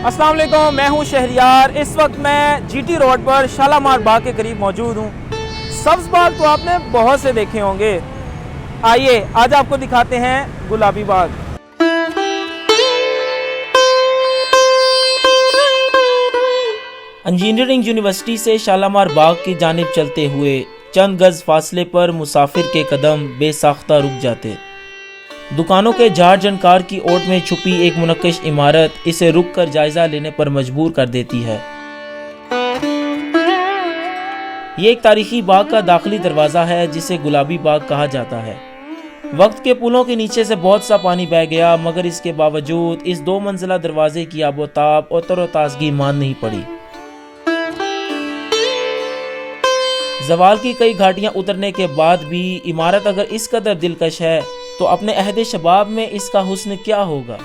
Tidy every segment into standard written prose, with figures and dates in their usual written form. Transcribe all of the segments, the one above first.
अस्सलाम वालेकुम, मैं हूं शहरियार। इस वक्त मैं जीटी रोड पर शालामार बाग के करीब मौजूद हूं। सब्ज़ बाग तो आपने बहुत से देखे होंगे, आइए आज आपको दिखाते हैं गुलाबी बाग। इंजीनियरिंग यूनिवर्सिटी से शालामार बाग की जानिब चलते हुए चंद गज फासले पर मुसाफिर के कदम बेसाख्ता रुक जाते। दुकानों के झाड़ झनकार की ओट में छुपी एक मुनक्किश इमारत इसे रुक कर जायजा लेने पर मजबूर कर देती है। ये एक तारीखी बाग का दाखिली दरवाज़ा है जिसे गुलाबी बाग कहा जाता है। वक्त के पुलों के नीचे से बहुत सा पानी बह गया, मगर इसके बावजूद इस 2 मंजिला दरवाजे की आबोताब और तरोताज़गी मान नहीं पड़ी। ज़वाल की कई घाटियां उतरने के बाद भी इमारत अगर इस कदर दिलकश है तो अपने अहद शबाब में इसका हुस्न क्या होगा।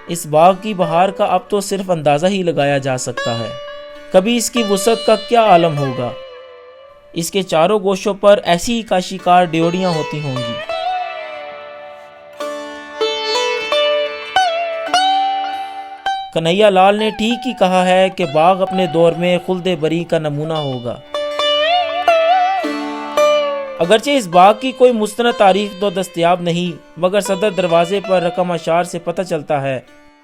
इस बाग की बहार का अब तो सिर्फ अंदाज़ा ही लगाया जा सकता है। कभी इसकी वुसअत का क्या आलम होगा। इसके चारों गोशों पर ऐसी ही काशिकार ड्योढ़ियां होती होंगी। कन्हैया लाल ने ठीक ही कहा है कि बाग अपने दौर में खुल्दे बरी का नमूना होगा। अगरचे इस बाग की कोई मुस्तनद तारीख तो दस्तयाब नहीं, मगर सदर दरवाजे पर रकम अशार से पता चलता है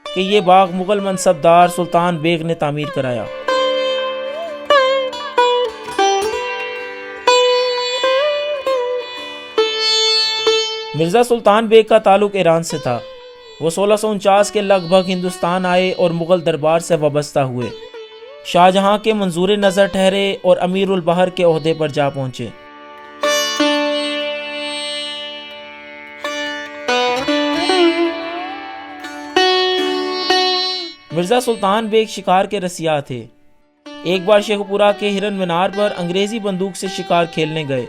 कि ये बाग मुगल मनसबदार सुल्तान बेग ने तामीर कराया। मिर्ज़ा सुल्तान बेग का ताल्लुक ईरान से था। वो 1649 के लगभग हिंदुस्तान आए और मुगल दरबार से वाबस्ता हुए। शाहजहां के मंजूर नज़र ठहरे और अमीरुल बहर के ओहदे पर जा पहुंचे। मिर्ज़ा सुल्तान बेग शिकार के रसिया थे। एक बार शेखपुरा के हिरन मीनार पर अंग्रेजी बंदूक से शिकार खेलने गए।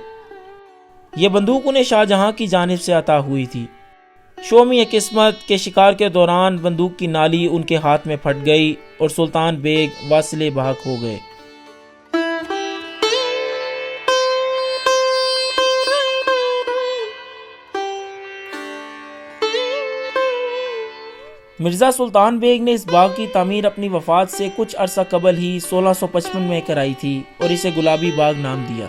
ये बंदूक उन्हें शाहजहां की जानिब से अता हुई थी। शोमी किस्मत के शिकार के दौरान बंदूक की नाली उनके हाथ में फट गई और सुल्तान बेग वासिले बहक हो गए। मिर्ज़ा सुल्तान बेग ने इस बाग की तामीर अपनी वफ़ात से कुछ अरसा कबल ही 1655 में कराई थी और इसे गुलाबी बाग नाम दिया।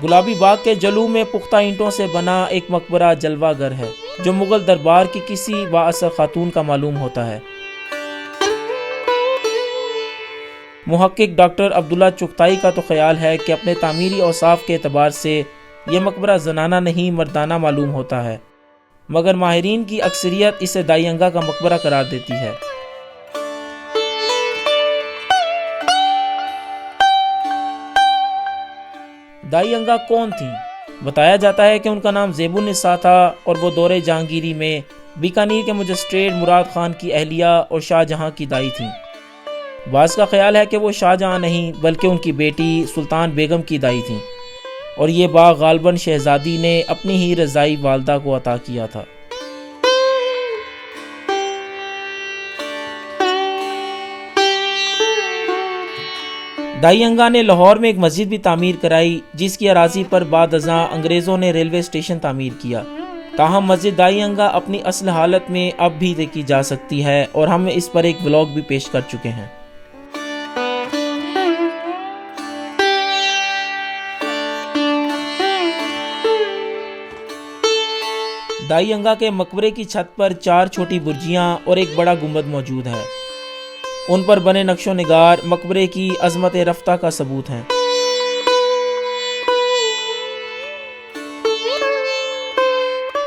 गुलाबी बाग के जलू में पुख्ता ईंटों से बना एक मकबरा जलवा घर है जो मुगल दरबार की किसी बाअसर खातून का मालूम होता है। मुहक्किक डॉक्टर अब्दुल्ला चुगताई का तो ख्याल है कि अपने तामीरी औसाफ के एतबार से यह मकबरा जनाना नहीं मर्दाना मालूम होता है, मगर माहिरीन की अक्सरियत इसे दाईअंगा का मकबरा करार देती है। दाईअंगा कौन थी? बताया जाता है कि उनका नाम ज़ेबुन्निसा था और वो दौरे जहांगीरी में बीकानेर के मजिस्ट्रेट मुराद खान की अहलिया और शाहजहां की दाई थीं। बाज़ का ख्याल है कि वो शाहजहां नहीं बल्कि उनकी बेटी सुल्तान बेगम की दाई थीं और ये बाग गालबन शहजादी ने अपनी ही रज़ाई वालदा को अता किया था। दाईअंगा ने लाहौर में एक मस्जिद भी तामीर कराई जिसकी अराजी पर बाद अज़ां अंग्रेज़ों ने रेलवे स्टेशन तामीर किया। ताहम मस्जिद दाईअंगा अपनी असल हालत में अब भी देखी जा सकती है और हम इस पर एक व्लॉग भी पेश कर चुके हैं। दाईअंगा के मकबरे की छत पर 4 छोटी बुर्जियां और एक बड़ा गुंबद मौजूद है। उन पर बने नक्शो निगार मकबरे की अजमत रफ्ता का सबूत हैं।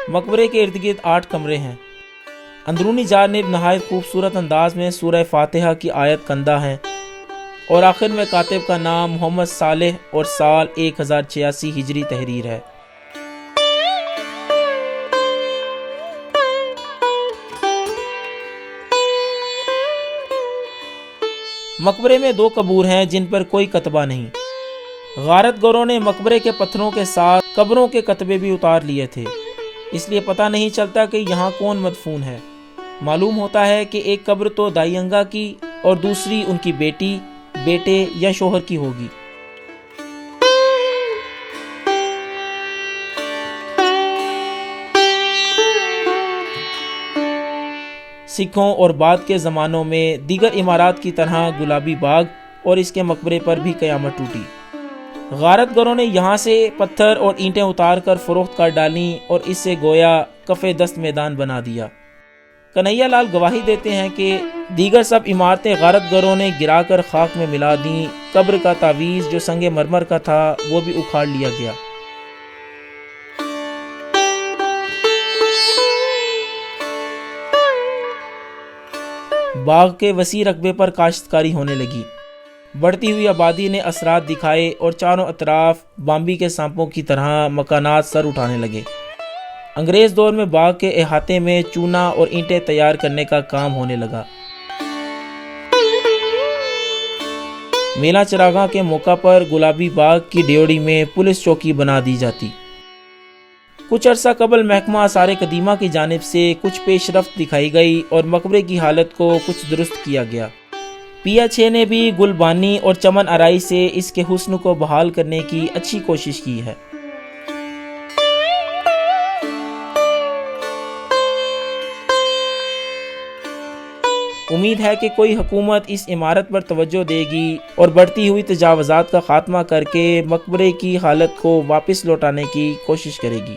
मकबरे के इर्द गिर्द 8 कमरे हैं। अंदरूनी जानिब नहायत खूबसूरत अंदाज में सूरह फातिहा की आयत कंदा है और आखिर में कातिब का नाम मोहम्मद सालेह और साल 1086 हिजरी तहरीर है। मकबरे में 2 कबूर हैं जिन पर कोई कतबा नहीं। غارت گروں نے مقبرے کے پتھروں کے ساتھ قبروں کے کتبے بھی اتار لیے تھے، اس لیے پتہ نہیں چلتا کہ یہاں کون مدفون ہے۔ معلوم ہوتا ہے کہ ایک قبر تو دائی انگا کی اور دوسری ان کی بیٹی، بیٹے یا شوہر کی ہوگی۔ سکھوں اور بعد کے زمانوں میں دیگر عمارات کی طرح گلابی باغ اور اس کے مقبرے پر بھی قیامت ٹوٹی۔ غارت گروں نے یہاں سے پتھر اور اینٹیں اتار کر فروخت کر ڈالیں اور اس سے گویا کف دست میدان بنا دیا۔ کنہیا لال گواہی دیتے ہیں کہ دیگر سب عمارتیں غارت گروں نے گرا کر خاک میں ملا دیں۔ قبر کا تعویذ جو سنگ مرمر کا تھا وہ بھی اکھاڑ لیا گیا۔ باغ کے وسیع رقبے پر کاشتکاری ہونے لگی۔ بڑھتی ہوئی آبادی نے اثرات دکھائے اور چاروں اطراف بامبی کے سانپوں کی طرح مکانات سر اٹھانے لگے۔ انگریز دور میں باغ کے احاطے میں چونا اور اینٹیں تیار کرنے کا کام ہونے لگا۔ میلہ چراغاں کے موقع پر گلابی باغ کی ڈیوڑی میں پولیس چوکی بنا دی جاتی۔ کچھ عرصہ قبل محکمہ آثار قدیمہ کی جانب سے کچھ پیش رفت دکھائی گئی اور مقبرے کی حالت کو کچھ درست کیا گیا۔ پیا 6 نے بھی گلبانی اور چمن آرائی سے اس کے حسن کو بحال کرنے کی اچھی کوشش کی ہے۔ امید ہے کہ کوئی حکومت اس عمارت پر توجہ دے گی اور بڑھتی ہوئی تجاوزات کا خاتمہ کر کے مقبرے کی حالت کو واپس لوٹانے کی کوشش کرے گی۔